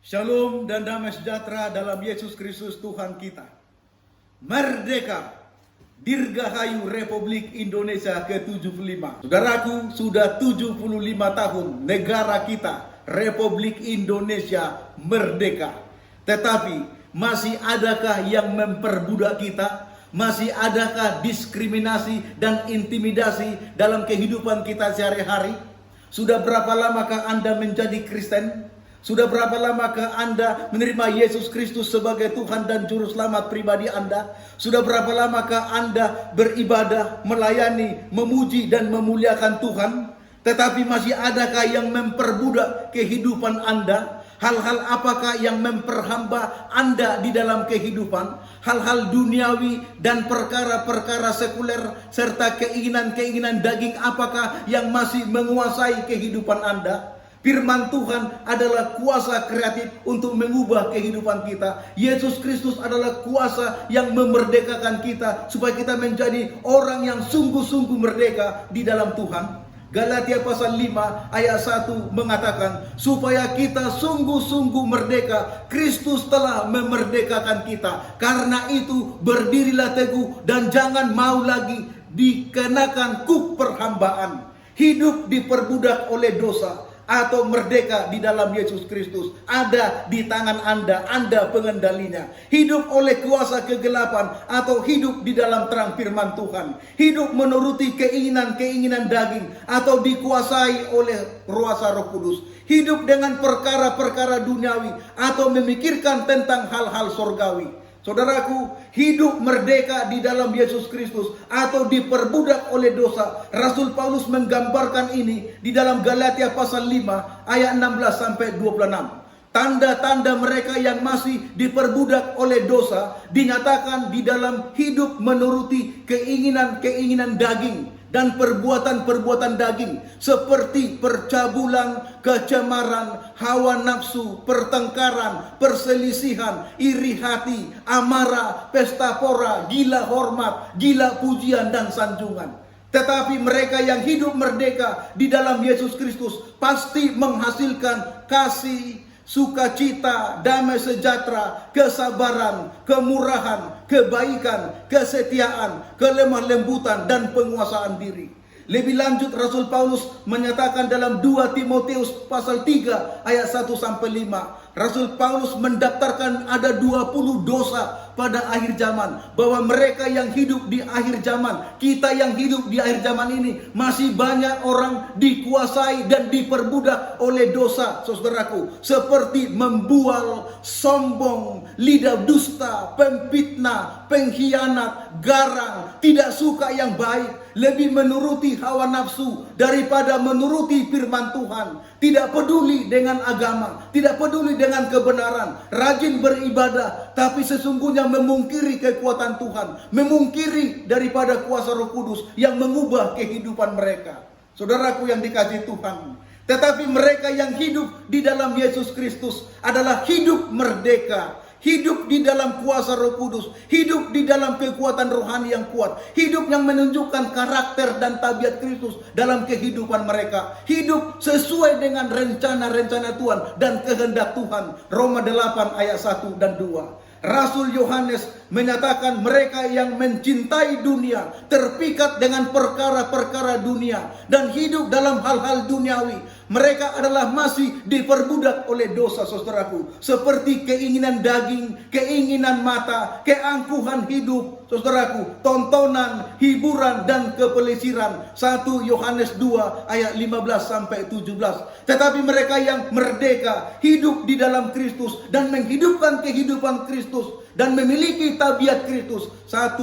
Shalom dan damai sejahtera dalam Yesus Kristus Tuhan kita. Merdeka, Dirgahayu Republik Indonesia ke-75. Saudaraku, sudah 75 tahun negara kita, Republik Indonesia merdeka. Tetapi masih adakah yang memperbudak kita? Masih adakah diskriminasi dan intimidasi dalam kehidupan kita sehari-hari? Sudah berapa lamakah Anda menjadi Kristen? Sudah berapa lamakah Anda menerima Yesus Kristus sebagai Tuhan dan Juru Selamat pribadi Anda? Sudah berapa lamakah Anda beribadah, melayani, memuji dan memuliakan Tuhan? Tetapi masih adakah yang memperbudak kehidupan Anda? Hal-hal apakah yang memperhamba Anda di dalam kehidupan? Hal-hal duniawi dan perkara-perkara sekuler serta keinginan-keinginan daging apakah yang masih menguasai kehidupan Anda? Firman Tuhan adalah kuasa kreatif untuk mengubah kehidupan kita. Yesus Kristus adalah kuasa yang memerdekakan kita supaya kita menjadi orang yang sungguh-sungguh merdeka di dalam Tuhan. Galatia pasal 5 ayat 1 mengatakan, supaya kita sungguh-sungguh merdeka, Kristus telah memerdekakan kita. Karena itu berdirilah teguh dan jangan mau lagi dikenakan kuk perhambaan. Hidup diperbudak oleh dosa atau merdeka di dalam Yesus Kristus ada di tangan Anda pengendalinya. Hidup oleh kuasa kegelapan atau hidup di dalam terang firman Tuhan. Hidup menuruti keinginan-keinginan daging atau dikuasai oleh kuasa Roh Kudus. Hidup dengan perkara-perkara duniawi atau memikirkan tentang hal-hal surgawi. Saudaraku, hidup merdeka di dalam Yesus Kristus atau diperbudak oleh dosa. Rasul Paulus menggambarkan ini di dalam Galatia pasal 5 ayat 16 sampai 26. Tanda-tanda mereka yang masih diperbudak oleh dosa dinyatakan di dalam hidup menuruti keinginan-keinginan daging dan perbuatan-perbuatan daging seperti percabulan, kecemaran, hawa nafsu, pertengkaran, perselisihan, iri hati, amarah, pesta pora, gila hormat, gila pujian dan sanjungan. Tetapi mereka yang hidup merdeka di dalam Yesus Kristus pasti menghasilkan kasih, sukacita, damai sejahtera, kesabaran, kemurahan, kebaikan, kesetiaan, kelemah lembutan, dan penguasaan diri. Lebih lanjut Rasul Paulus menyatakan dalam 2 Timotius pasal 3 ayat 1 sampai 5. Rasul Paulus mendaftarkan ada 20 dosa pada akhir zaman. Bahwa mereka yang hidup di akhir zaman, kita yang hidup di akhir zaman ini, masih banyak orang dikuasai dan diperbudak oleh dosa, saudaraku. Seperti membual, sombong, lidah dusta, pemfitnah, pengkhianat, garang, tidak suka yang baik, lebih menuruti hawa nafsu daripada menuruti firman Tuhan. Tidak peduli dengan agama, tidak peduli dengan kebenaran, rajin beribadah, tapi sesungguhnya memungkiri kekuatan Tuhan, memungkiri daripada kuasa Roh Kudus yang mengubah kehidupan mereka. Saudaraku yang dikasihi Tuhan, tetapi mereka yang hidup di dalam Yesus Kristus adalah hidup merdeka. Hidup di dalam kuasa Roh Kudus, hidup di dalam kekuatan rohani yang kuat, hidup yang menunjukkan karakter dan tabiat Kristus dalam kehidupan mereka, hidup sesuai dengan rencana-rencana Tuhan dan kehendak Tuhan. Roma 8 ayat 1 dan 2. Rasul Yohanes menyatakan mereka yang mencintai dunia, terpikat dengan perkara-perkara dunia dan hidup dalam hal-hal duniawi. Mereka adalah masih diperbudak oleh dosa, saudaraku. Seperti keinginan daging, keinginan mata, keangkuhan hidup, saudaraku. Tontonan, hiburan, dan kepelesiran. 1 Yohanes 2 ayat 15 sampai 17. Tetapi mereka yang merdeka, hidup di dalam Kristus dan menghidupkan kehidupan Kristus dan memiliki tabiat Kristus. 1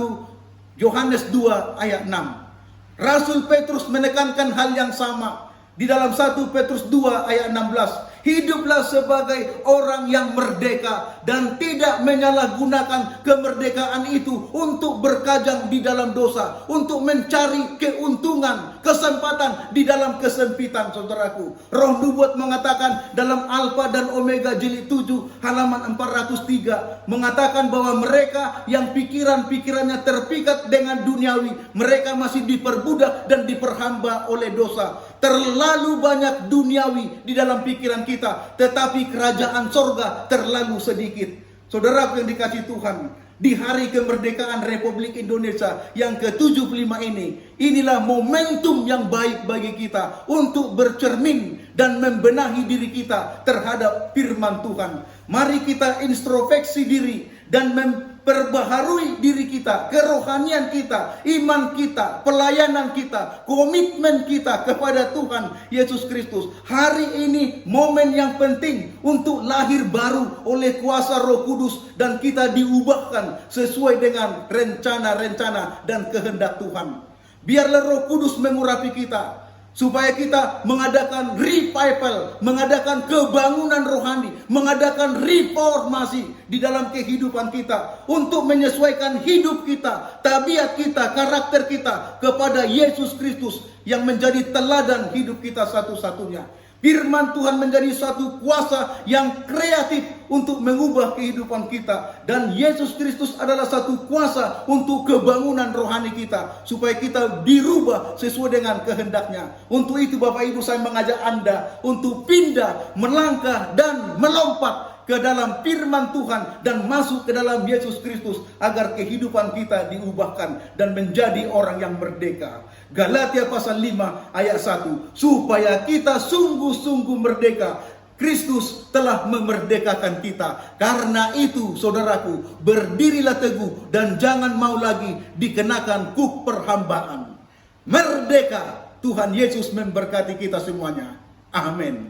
Yohanes 2 ayat 6. Rasul Petrus menekankan hal yang sama di dalam 1 Petrus 2 ayat 16. Hiduplah sebagai orang yang merdeka dan tidak menyalahgunakan kemerdekaan itu untuk berkajang di dalam dosa, untuk mencari keuntungan, kesempatan di dalam kesempitan, saudaraku. Roh Nubuat mengatakan dalam Alfa dan Omega jilid 7 halaman 403 mengatakan bahwa mereka yang pikiran-pikirannya terpikat dengan duniawi, mereka masih diperbudak dan diperhamba oleh dosa. Terlalu banyak duniawi di dalam pikiran kita, tetapi kerajaan sorga terlalu sedikit. Saudaraku yang dikasihi Tuhan, di hari kemerdekaan Republik Indonesia yang ke-75 ini, inilah momentum yang baik bagi kita untuk bercermin dan membenahi diri kita terhadap firman Tuhan. Mari kita introspeksi diri dan memperbaharui diri kita, kerohanian kita, iman kita, pelayanan kita, komitmen kita kepada Tuhan Yesus Kristus. Hari ini momen yang penting untuk lahir baru oleh kuasa Roh Kudus dan kita diubahkan sesuai dengan rencana-rencana dan kehendak Tuhan. Biarlah Roh Kudus mengurapi kita, supaya kita mengadakan revival, mengadakan kebangunan rohani, mengadakan reformasi di dalam kehidupan kita untuk menyesuaikan hidup kita, tabiat kita, karakter kita kepada Yesus Kristus yang menjadi teladan hidup kita satu-satunya. Firman Tuhan menjadi satu kuasa yang kreatif untuk mengubah kehidupan kita. Dan Yesus Kristus adalah satu kuasa untuk kebangunan rohani kita, supaya kita dirubah sesuai dengan kehendaknya. Untuk itu Bapak Ibu, saya mengajak Anda untuk pindah, melangkah dan melompat ke dalam firman Tuhan dan masuk ke dalam Yesus Kristus, agar kehidupan kita diubahkan dan menjadi orang yang merdeka. Galatia pasal 5 ayat 1, supaya kita sungguh-sungguh merdeka. Kristus telah memerdekakan kita. Karena itu saudaraku, berdirilah teguh dan jangan mau lagi dikenakan kuk perhambaan. Merdeka. Tuhan Yesus memberkati kita semuanya. Amin.